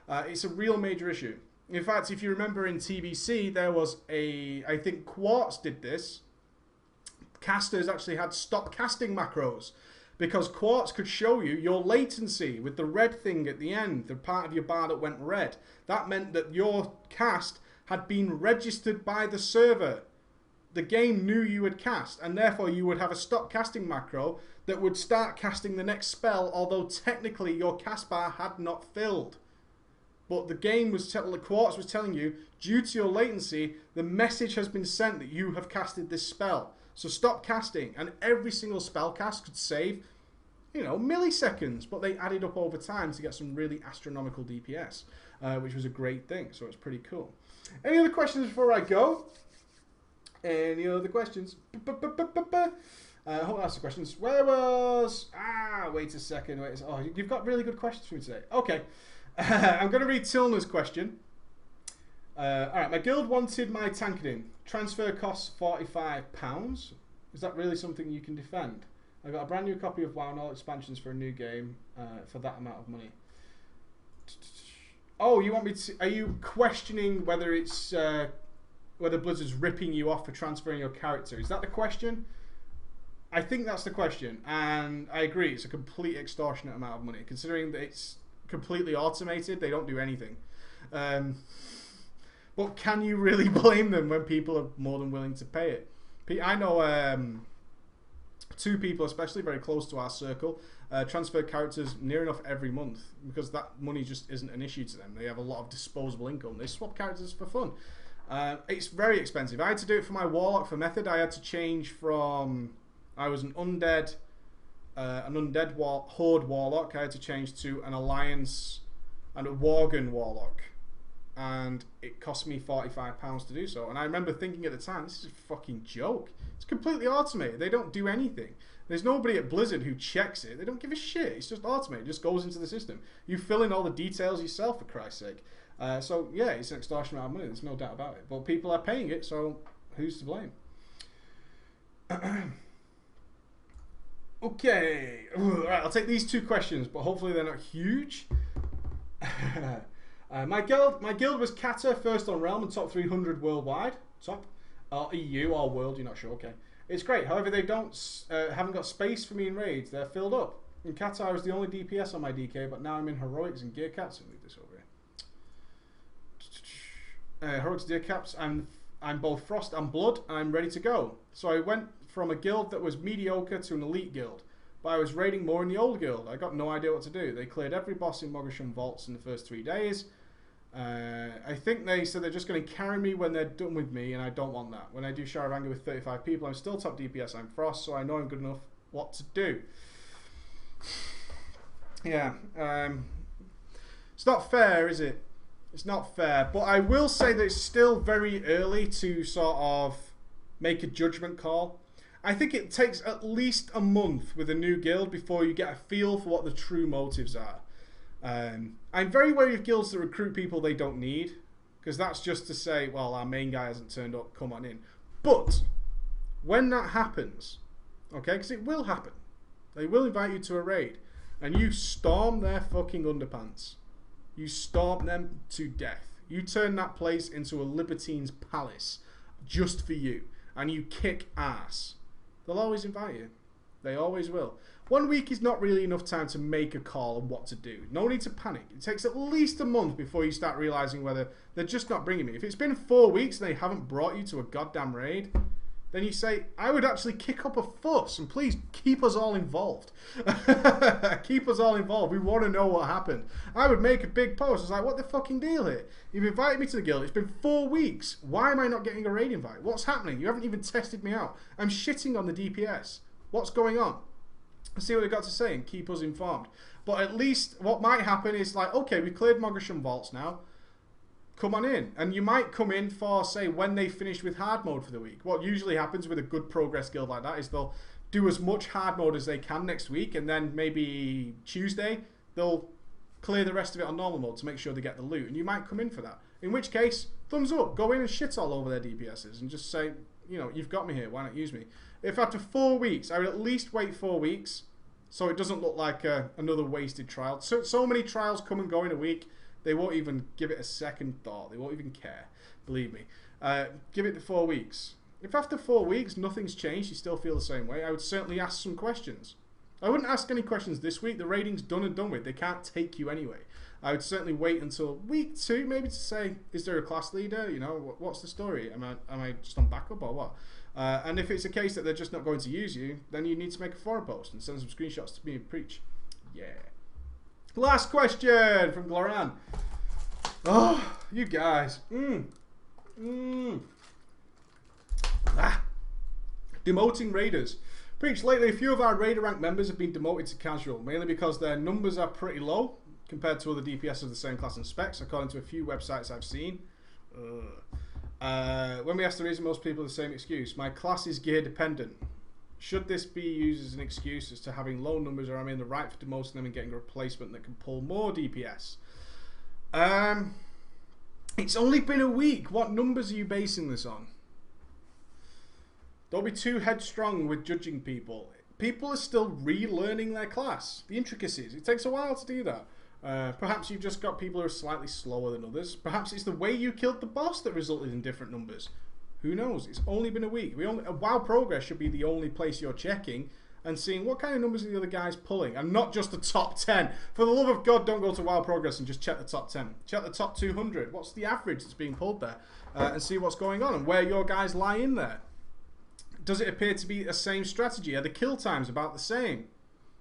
It's a real major issue. In fact, if you remember in TBC, there was I think Quartz did this. Casters actually had stop casting macros because Quartz could show you your latency with the red thing at the end, the part of your bar that went red. That meant that your cast had been registered by the server. The game knew you had cast, and therefore you would have a stop casting macro that would start casting the next spell, although technically your cast bar had not filled. But the game was Quartz was telling you, due to your latency, the message has been sent that you have casted this spell. So stop casting. And every single spell cast could save, milliseconds. But they added up over time to get some really astronomical DPS, which was a great thing. So it's pretty cool. Any other questions before I go? Any other questions? Hold on, ask the questions. Where was... wait a second. Oh, you've got really good questions for me today. Okay. I'm going to read Tilna's question. Alright, my guild wanted my tanking. Transfer costs £45. Is that really something you can defend? I got a brand new copy of WoW and all expansions for a new game for that amount of money. Oh, you want me to... Are you questioning whether it's... whether Blizzard's ripping you off for transferring your character? Is that the question? I think that's the question. And I agree, it's a complete extortionate amount of money. Considering that it's completely automated, they don't do anything. But can you really blame them when people are more than willing to pay it? I know 2 people, especially very close to our circle, transfer characters near enough every month because that money just isn't an issue to them. They have a lot of disposable income. They swap characters for fun. It's very expensive. I had to do it for my Warlock for Method. I had to change from... I was an undead Horde Warlock. I had to change to an Alliance and a Worgen Warlock. And it cost me £45 to do so. And I remember thinking at the time, this is a fucking joke. It's completely automated. They don't do anything. There's nobody at Blizzard who checks it. They don't give a shit. It's just automated. It just goes into the system. You fill in all the details yourself, for Christ's sake. So, yeah, it's an extortionate amount of money. There's no doubt about it. But people are paying it, so who's to blame? Okay. Right, I'll take these 2 questions, but hopefully they're not huge. My guild was Kata, first on Realm and top 300 worldwide. Top. Or EU or world, you're not sure. Okay. It's great. However, they haven't got space for me in raids. They're filled up. In Kata, I was the only DPS on my DK, but now I'm in Heroics and Gear Caps. I'll leave this over here. Heroics Gear Caps. I'm both Frost and Blood, and I'm ready to go. So I went from a guild that was mediocre to an elite guild. But I was raiding more in the old guild. I got no idea what to do. They cleared every boss in Mogasham Vaults in the first 3 days. I think they said they're just going to carry me when they're done with me, and I don't want that. When I do Sharavanga with 35 people, I'm still top DPS. I'm Frost, so I know I'm good enough what to do. Yeah. It's not fair, is it? It's not fair. But I will say that it's still very early to sort of make a judgment call. I think it takes at least a month with a new guild before you get a feel for what the true motives are. I'm very wary of guilds that recruit people they don't need, because that's just to say, well, our main guy hasn't turned up, come on in. But when that happens, okay, because it will happen, they will invite you to a raid, and you storm their fucking underpants. You storm them to death. You turn that place into a libertine's palace just for you, and you kick ass. They'll always invite you. They always will. 1 week is not really enough time to make a call on what to do. No need to panic. It takes at least a month before you start realizing whether they're just not bringing me. If it's been 4 weeks and they haven't brought you to a goddamn raid, then you say, I would actually kick up a fuss and please keep us all involved. Keep us all involved. We want to know what happened. I would make a big post. It's like, what the fucking deal here? You've invited me to the guild. It's been 4 weeks. Why am I not getting a raid invite? What's happening? You haven't even tested me out. I'm shitting on the DPS. What's going on? See what they've got to say and keep us informed. But at least what might happen is like, okay, we've cleared Mogasham Vaults now. Come on in. And you might come in for, say, when they finish with hard mode for the week. What usually happens with a good progress guild like that is they'll do as much hard mode as they can next week, and then maybe Tuesday they'll clear the rest of it on normal mode to make sure they get the loot. And you might come in for that. In which case, thumbs up. Go in and shit all over their DPSs and just say, you know, you've got me here. Why not use me? If after 4 weeks, I would at least wait 4 weeks so it doesn't look like another wasted trial. So many trials come and go in a week, they won't even give it a second thought. They won't even care. Believe me. Give it the 4 weeks. If after 4 weeks nothing's changed, you still feel the same way, I would certainly ask some questions. I wouldn't ask any questions this week. The rating's done and done with. They can't take you anyway. I would certainly wait until week 2 maybe to say, is there a class leader? You know, what's the story? Am I just on backup or what? And if it's a case that they're just not going to use you, then you need to make a forum post and send some screenshots to me and preach. Yeah. Last question from Gloran. Oh, you guys. Demoting raiders. Preach, lately a few of our raider rank members have been demoted to casual, mainly because their numbers are pretty low compared to other DPS of the same class and specs, according to a few websites I've seen. When we ask the reason, most people have the same excuse. My class is gear dependent. Should this be used as an excuse as to having low numbers, or am I in the right for demoting them and getting a replacement that can pull more DPS? It's only been a week. What numbers are you basing this on? Don't be too headstrong with judging people. People are still relearning their class. The intricacies. It takes a while to do that. Perhaps you've just got people who are slightly slower than others. Perhaps it's the way you killed the boss that resulted in different numbers. Who knows? It's only been a week. WoW Progress should be the only place you're checking and seeing what kind of numbers are the other guys pulling, and not just the top 10. For the love of God, don't go to WoW Progress and just check the top 10. Check the top 200. What's the average that's being pulled there? And see what's going on and where your guys lie in there. Does it appear to be the same strategy? Are the kill times about the same?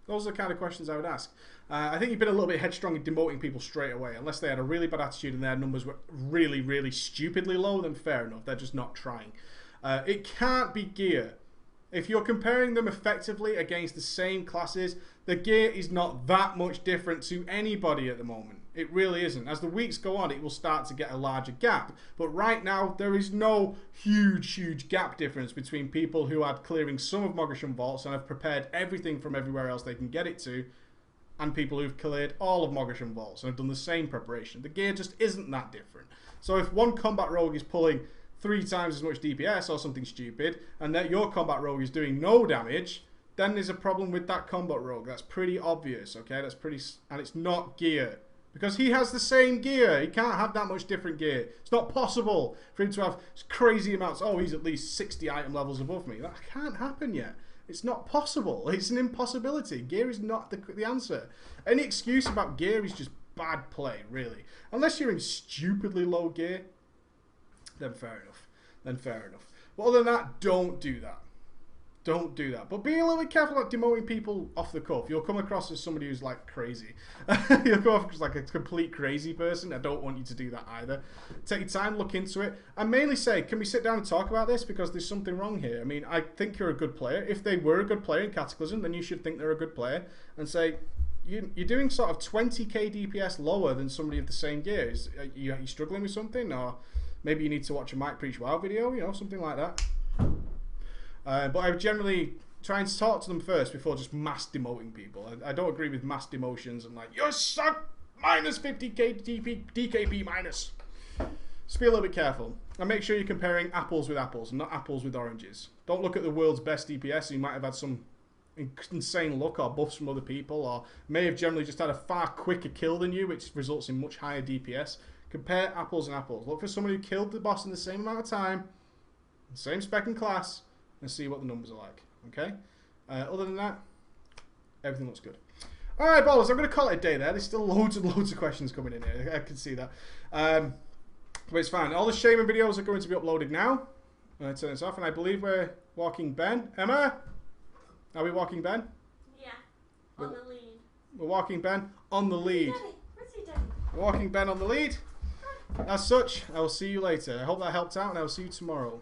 Those are the kind of questions I would ask. I think you've been a little bit headstrong in demoting people straight away. Unless they had a really bad attitude and their numbers were really, really stupidly low, then fair enough. They're just not trying. It can't be gear. If you're comparing them effectively against the same classes, the gear is not that much different to anybody at the moment. It really isn't. As the weeks go on, it will start to get a larger gap. But right now, there is no huge gap difference between people who are clearing some of Mogoshon vaults and have prepared everything from everywhere else they can get it to, and people who've cleared all of Mogoshon vaults and have done the same preparation. The gear just isn't that different. So if one combat rogue is pulling 3 times as much DPS or something stupid, and that your combat rogue is doing no damage, then there's a problem with that combat rogue. That's pretty obvious, okay? That's pretty, and it's not gear. Because he has the same gear. He can't have that much different gear. It's not possible for him to have crazy amounts. Oh, he's at least 60 item levels above me. That can't happen yet. It's not possible. It's an impossibility. Gear is not the answer. Any excuse about gear is just bad play, really. Unless you're in stupidly low gear, then fair enough. Then fair enough. But other than that, don't do that. Don't do that. But be a little bit careful about demoting people off the cuff. You'll come across as somebody who's like crazy. You'll come off as like a complete crazy person. I don't want you to do that either. Take your time, look into it, and mainly say, can we sit down and talk about this? Because there's something wrong here. I mean, I think you're a good player. If they were a good player in Cataclysm, then you should think they're a good player and say, you're doing sort of 20k DPS lower than somebody of the same gear. Are you struggling with something? Or maybe you need to watch a Mike Preach WoW video, you know, something like that. But I would generally try and talk to them first before just mass demoting people. I don't agree with mass demotions and like, you suck, minus 50k DKP minus. Just be a little bit careful. And make sure you're comparing apples with apples and not apples with oranges. Don't look at the world's best DPS who might have had some insane luck or buffs from other people, or may have generally just had a far quicker kill than you, which results in much higher DPS. Compare apples and apples. Look for someone who killed the boss in the same amount of time, same spec and class, and see what the numbers are like. Okay? Other than that, everything looks good. Alright, ballers, I'm going to call it a day there. There's still loads and loads of questions coming in here. I can see that. But it's fine. All the Shaman videos are going to be uploaded now. I'm going to turn this off, and I believe we're walking Ben. Emma? Are we walking Ben? Yeah, on the lead. We're walking Ben on the lead. Daddy, where's your daddy? We're walking Ben on the lead. As such, I will see you later. I hope that helped out, and I will see you tomorrow.